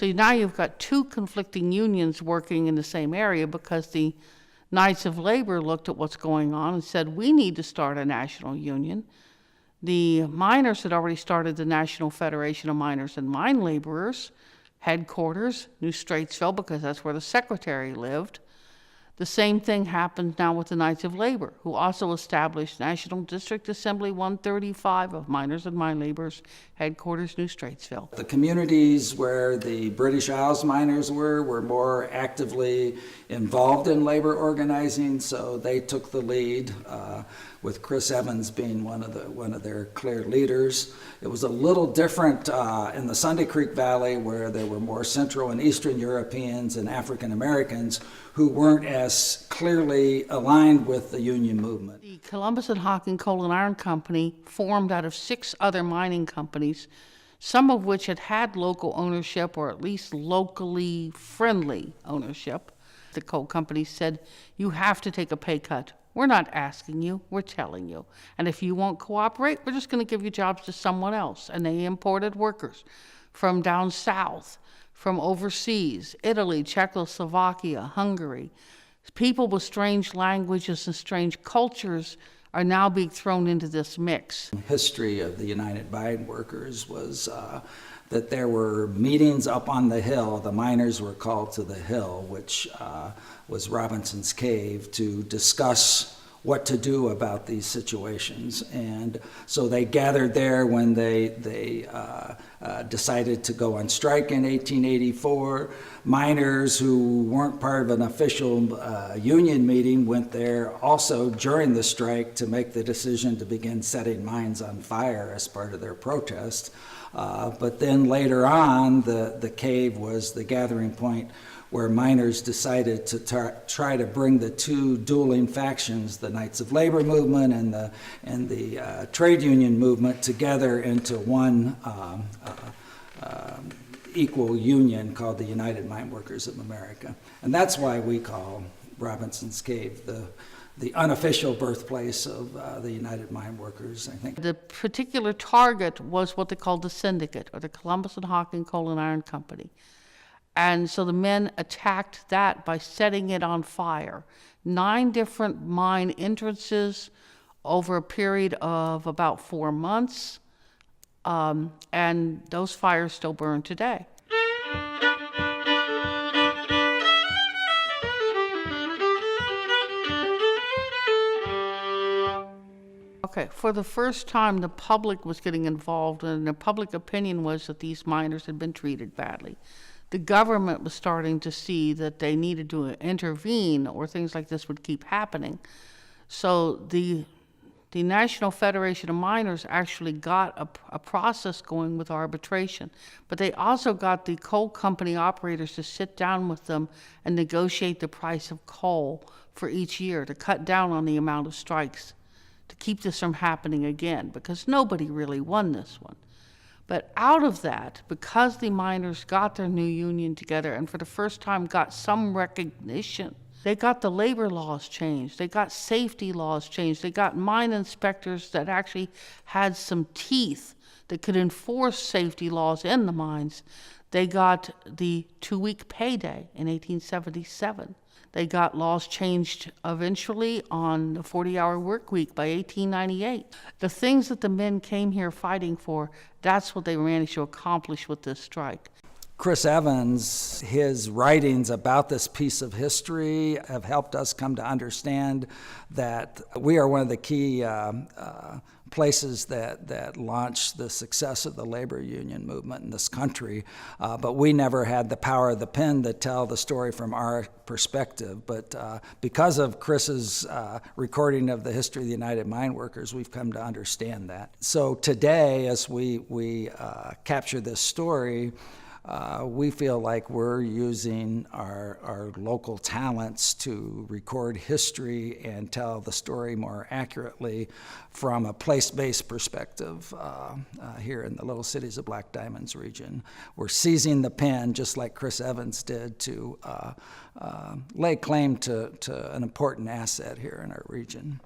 So now you've got two conflicting unions working in the same area because the Knights of Labor looked at what's going on and said, we need to start a national union. The miners had already started the National Federation of Miners and Mine Laborers, headquarters, New Straitsville, because that's where the secretary lived. The same thing happened now with the Knights of Labor, who also established National District Assembly 135 of Miners and Mine Laborers, headquarters, New Straitsville. The communities where the British Isles miners were more actively involved in labor organizing, so they took the lead, with Chris Evans being one of their clear leaders. It was a little different in the Sunday Creek Valley, where there were more Central and Eastern Europeans and African Americans who weren't as clearly aligned with the union movement. The Columbus and Hocking Coal and Iron Company formed out of 6 other mining companies, some of which had local ownership or at least locally friendly ownership. The coal companies said, you have to take a pay cut. We're not asking you, we're telling you. And if you won't cooperate, we're just going to give you jobs to someone else. And they imported workers from down south, from overseas, Italy, Czechoslovakia, Hungary. People with strange languages and strange cultures are now being thrown into this mix. History of the United Mine Workers was that there were meetings up on the hill. The miners were called to the hill, which was Robinson's Cave, to discuss what to do about these situations. And so they gathered there when they decided to go on strike in 1884. Miners who weren't part of an official union meeting went there also during the strike to make the decision to begin setting mines on fire as part of their protest. But then later on, the cave was the gathering point where miners decided to try to bring the two dueling factions, the Knights of Labor movement and the trade union movement, together into one equal union called the United Mine Workers of America. And that's why we call Robinson's Cave the unofficial birthplace of the United Mine Workers, I think. The particular target was what they called the syndicate, or the Columbus and Hocking Coal and Iron Company. And so the men attacked that by setting it on fire. 9 different mine entrances over a period of about 4 months, and those fires still burn today. Okay, for the first time, the public was getting involved, and the public opinion was that these miners had been treated badly. The government was starting to see that they needed to intervene or things like this would keep happening. So the National Federation of Miners actually got a process going with arbitration, but they also got the coal company operators to sit down with them and negotiate the price of coal for each year to cut down on the amount of strikes, to keep this from happening again, because nobody really won this one. But out of that, because the miners got their new union together and for the first time got some recognition, they got the labor laws changed, they got safety laws changed, they got mine inspectors that actually had some teeth that could enforce safety laws in the mines. They got the 2-week payday in 1877. They got laws changed eventually on the 40-hour work week by 1898. The things that the men came here fighting for, that's what they managed to accomplish with this strike. Chris Evans, his writings about this piece of history have helped us come to understand that we are one of the key places that launched the success of the labor union movement in this country, but we never had the power of the pen to tell the story from our perspective. But because of Chris's recording of the history of the United Mine Workers, we've come to understand that. So today, as we capture this story, we feel like we're using our local talents to record history and tell the story more accurately from a place-based perspective here in the Little Cities of Black Diamonds region. We're seizing the pen, just like Chris Evans did, to lay claim to an important asset here in our region.